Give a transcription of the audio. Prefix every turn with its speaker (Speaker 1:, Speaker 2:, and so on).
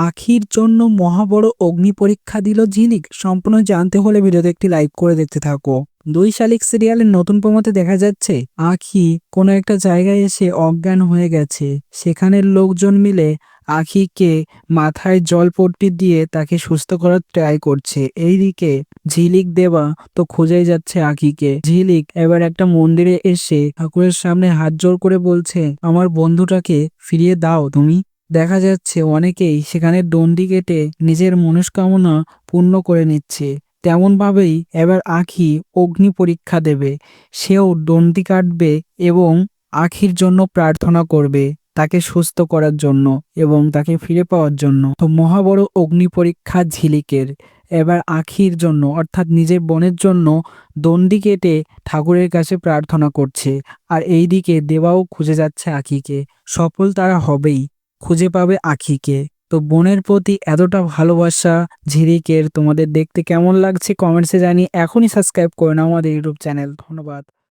Speaker 1: আখির জন্য মহাবড় অগ্নি পরীক্ষা দিল ঝিলিক। সম্পূর্ণ জানতে হলে ভিডিওতে একটি লাইক করে দেখতে থাকো। দুই শালিক সিরিয়ালের নতুন প্রোমোতে দেখা যাচ্ছে আখি কোনো একটা জায়গায় এসে অজ্ঞান হয়ে গেছে। সেখানের লোকজন মিলে আখিকে মাথায় জলপট্টি দিয়ে তাকে সুস্থ করার ট্রাই করছে। এইদিকে ঝিলিক দেবা তো খুঁজেই যাচ্ছে আখিকে। ঝিলিক এবার একটা মন্দিরে এসে ঠাকুরের সামনে হাত জোড় করে বলছে, আমার বন্ধুটাকে ফিরিয়ে দাও তুমি। দেখা যাচ্ছে অনেকেই সেখানে ডন্ডি কেটে নিজের মনস্কামনা পূর্ণ করে নিচ্ছে। তেমনভাবেই এবার আখি অগ্নি পরীক্ষা দেবে। সেও ডন্ডি কাটবে এবং আখির জন্য প্রার্থনা করবে, তাকে সুস্থ করার জন্য এবং তাকে ফিরে পাওয়ার জন্য। তো মহাবড় অগ্নি পরীক্ষা ঝিলিকের। এবার আখির জন্য অর্থাৎ নিজের বোনের জন্য দণ্ডি কেটে ঠাকুরের কাছে প্রার্থনা করছে। আর এইদিকে দেবাও খুঁজে যাচ্ছে আখিকে। সফল তারা হবেই, খুঁজে পাবে আখিকে। তো বোনের প্রতি এতটা ভালোবাসা ঝিলিকের তোমাদের দেখতে কেমন লাগছে কমেন্টসে জানিয়ে এখনই সাবস্ক্রাইব করে নাও আমাদের ইউটিউব চ্যানেল। ধন্যবাদ।